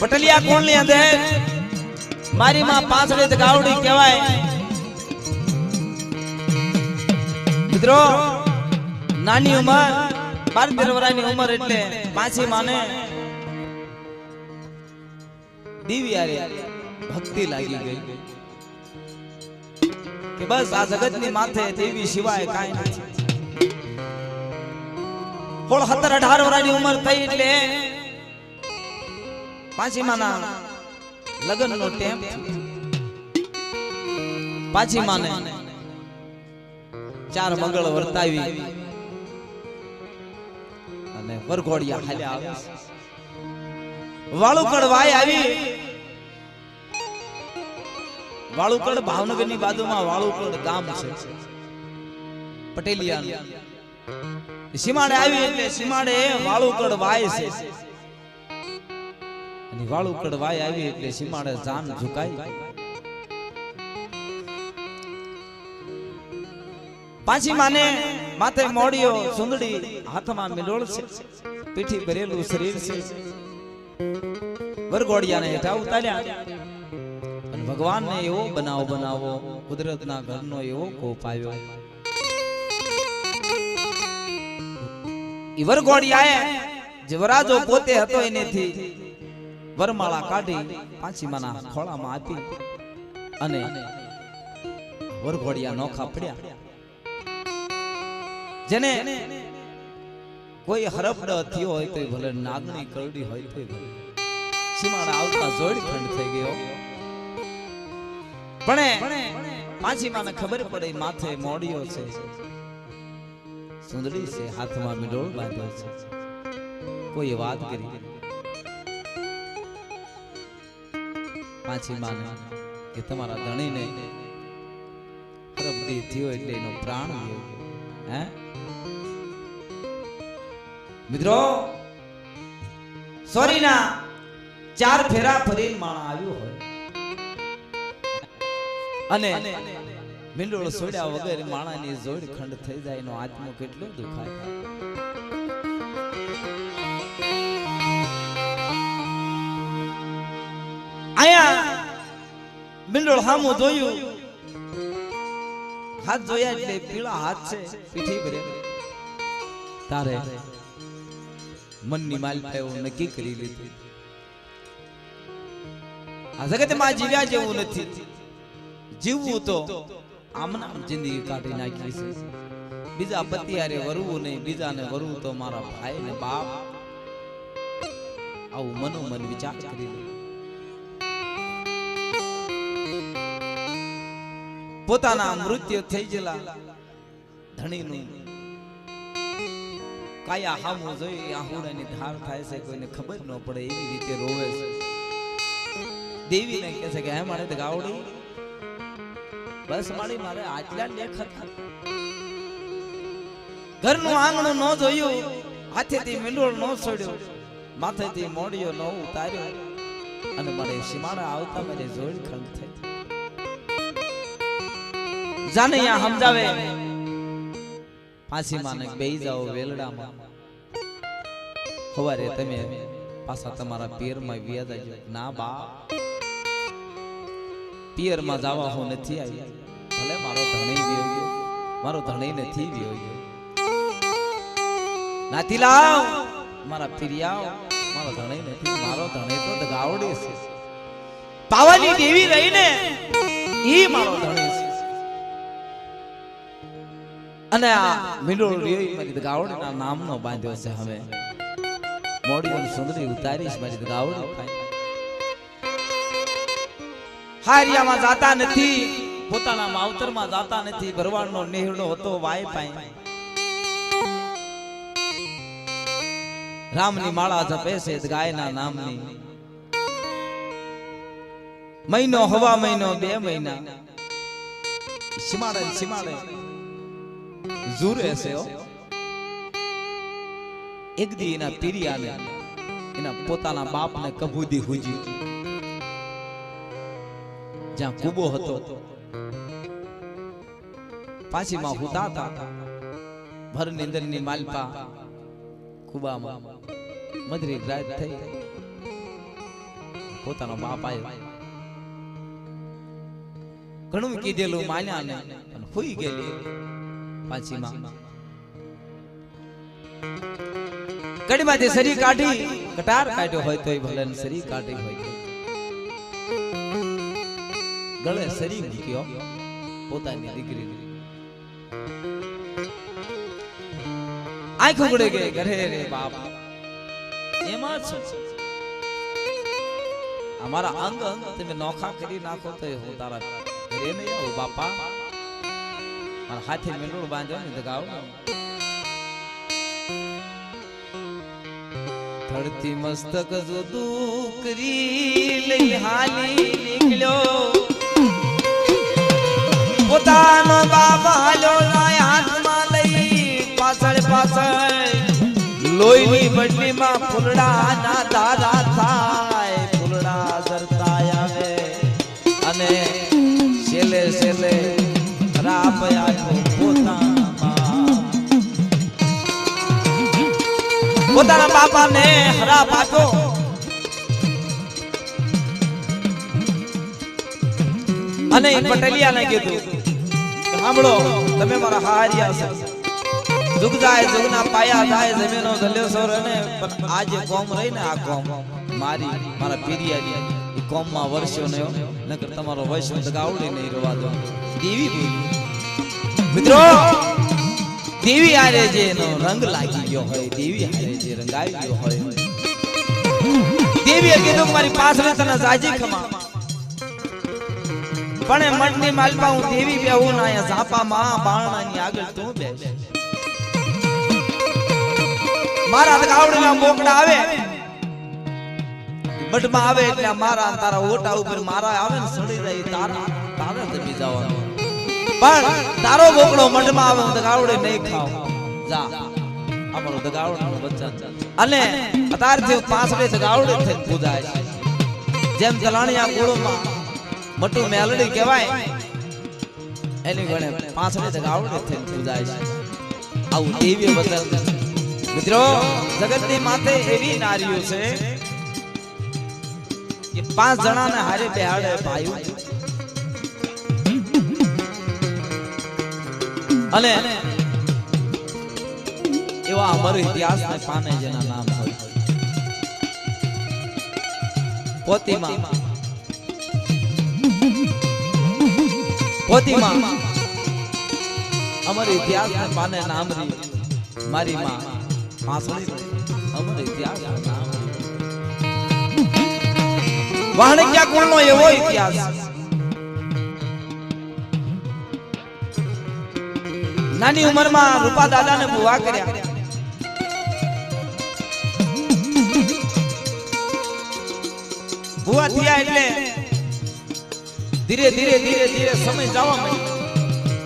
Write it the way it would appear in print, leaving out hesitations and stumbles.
પટલિયા કોણ ની અંદર મારી માં પાંસળી ગાવડી કહેવાય મિત્રો નાની ઉંમર 12 વર્ષની ઉંમર એટલે પાંચી માને દેવી આરે ભક્તિ લાગી ગઈ કે બસ આ જગત ની માથે દેવી સિવાય કાઈ નથી 17-18 વર્ષની ઉંમર થઈ એટલે પાંચી માના લગ્ન નો ટેમ પાંચી માને 4 મંગળ વર્તાવી અને વરઘોડિયા હાલ્યા આવે વાળુકડ વાય આવી વાળુકડ ભાવનગર ની બાજુમાં વાળુકડ ગામ છે પટેલિયા સીમાડે આવી એટલે સીમાડે વાળુકડ વાય છે અને વાળુકડ વાય આવી એટલે સીમાડે જાન ઝુકાઈ પાંચી માને માથે મોડિયો સુંદડી હાથમાં મિલોળ છે પીઠી ભરેલું શરીર છે વરઘોડિયાને હેઠા ઉતાર્યા અને ભગવાનને એવો બનાવો કુદરતના ઘરનો એવો કોપ આવ્યો ઈ વરઘોડિયાએ જે વરાજો પોતે હતો એનેથી વરમાળા કાઢી પાંચી માના ખોળામાં આપી અને વરઘોડિયા નોખા પડ્યા જેને કોઈ હરફડ થયો હોય તો ભલે નાગણી કરડી હોય તો ભલે સીમાડા આવતા જોડ ખંડ થઈ ગયો પણ પાંચી માને ખબર પડે માથે મોડિયો છે સુંદરી છે હાથમાં મિલોળ બાંધ્યો છે કોઈ વાત કરી પાંચી માને કે તમારા ધણીને હરફડી થયો એટલે એનો પ્રાણ ગયો હે મિત્રો સોરીના 4 ફેરા ફરીને માણા આવ્યો હોય અને મિંડોળ છોડ્યા વગર માણાની જોડ ખંડ થઈ જાય એનો આત્મો કેટલો દુખાય આયા મિંડોળ સામું જોયું હાથ જોયા એટલે પીળા હાથ છે પીઠી ભરે તારે મનની માલ પાયો નક્કી કરી લીધું આ જગતમાં જીવ્યા જેવું નથી જીવવું તો આમનામ જિંદગી કાઢી નાખી છે બીજા પતિ હારે વરવું નહીં બીજાને વરવું તો મારા ભાઈ ને બાપ આવું મનોમન વિચાર કરી લે પોતાના મૃત્યુ થઈ ગયેલા ધણીનું કાયા હામું જોઈ આહુડાની ધાર થાય છે કોઈને ખબર ન પડે એવી રીતે રોવે છે દેવીને કહે છે કે હે મારે ગાવડી બસ મારી મારે આટલા લેખ હતા ઘરનું આંગણું ન જોયું હાથેથી મિંડોળ ન છોડ્યો માથેથી મોડિયો ન ઉતાર્યો અને મારે સીમાડા આવતા મને જોડ ખંડ થઈ જાને અહીંયા સમજાવે પાંચી માને બેહી જાઓ વેલડામાં સવારે તમે પાછા તમારા પિયરમાં વ્યા જાજો ના બા પિયરમાં જવા હું નથી આવી ભલે મારો ધણી વ્યો ગયો મારો ધણી નથી વ્યો ગયો નાથી લાવ મારા પિરિયાઓ મારો ધણી નથી મારો ધણી તો ગાવડી છે પાવાની દેવી રહીને ઈ મારો ધણી છે અને આ મિંડોળ રહ્યો મારી ગાવડીના નામનો બાંધ્યો છે હવે મોડીઓની સુંદરી ઉતારીશ મારી ગાવડી થાય હારિયામાં જાતા નથી પોતાના માવતરમાં જાતા નથી ભરવાડનો નેહડો હતો વાય પાય રામની માળા જપે છે ગાયના નામની મહિનો હવા મહિનો 2 મહિના સીમાડે ઝૂરે છે એક દી એના પિરિયાને એના પોતાના બાપને કબૂદી હુજી જ્યાં કુબો હતો પાછી માં હુતા હતા ભર નિંદરની માલપા કુબામાં મધરી રાત થઈ પોતાનો બાપ આવ્યો, ઘણું કીધેલું માન્યા ને હોઈ ગયેલી પાછી માં કડીમાંથી શરીર કાઢી કટાર કાઢ્યો હોય તોય ભલે શરીર કાઢી હોય ગળે શરીર મૂક્યો પોતાની દીકરી આંખ ઉગડે ગઈ ઘરે રે બાપ એમાં જ અમારા અંગ અંગ તમે નોખા કરી નાખો તો હું તારા ઘરે નહીં આવું બાપા, મારા હાથે મેંડોળ બાંધ્યો ને તો ગાવ ધરતી મસ્તક જો દુકરી લઈ હાલી નીકળ્યો પોતાનો બાપ હાલ્યો જાય હાથમાં લઈ પાછળ પાછળ લોહીની બટલીમાં ફૂલડા ના દાદા થાય ફૂલડા ઝરતા આવે અને છેલ્લે છેલ્લે રાપ પોતાના બાપાને હરાપ આપ્યો અને પટેલિયાને કીધું સાંભળો તમે મારા હારિયા છો, જુગ જાય જુગના પાયા જાય જમીનો ધલ્યો સોર અને પણ આ જે કોમ રહી ને આ કોમ મારા પીરિયાની એ કોમમાં વર્ષો નયો નકર તમારો વૈશ્વ દગાવડી નહીં રવા દો. દેવી બોલી મિત્રો, દેવી આરે જે એનો રંગ લાગી ગયો હોય, દેવી આરે જે રંગાઈ ગયો હોય, દેવીએ કીધું મારી પાછળ તને જાજી ખમા પણ એ મઠની માલપા હું દેવી બેહું ના અહીંયા ઝાપામાં બારણાની આગળ તું બેસ. મારા ગાવડીના મોકડા આવે મઠમાં આવે એટલે મારા તારા ઓટા ઉપર મારા આવે ને સડી જાય તારા દબી જવાનું, પણ તારો બોકડો મઠમાં આવે તો ગાવડે નહીં ખાવ જા અમારો દગાવડનો બચ્ચા અને અતારથી પાછળે દગાવડે થઈને પૂજાય છે. જેમ તલાણિયા કુળોમાં મટુ મેલડી કહેવાય એની ગણે પાછળે દગાવડે થઈને પૂજાય છે. આવું દેવી બદલ મિત્રો જગતની માથે એવી નારીઓ છે કે 5 જણાને હારે બેહાડે ભાઈઓ અને એવા અમર ઇતિહાસના પાને જેના નામ હોય પોતીમાં અમર ઇતિહાસના પાને નામ રી મારી માં પાસળી અમર ઇતિહાસના નામ વાણિક્યા કુળનો એવો ઇતિહાસ. નાની ઉંમરમાં રૂપા દાદાને ભુવા કર્યા, ભુવા થયા એટલે ધીરે ધીરે ધીરે ધીરે સમય જવા માંડ્યો.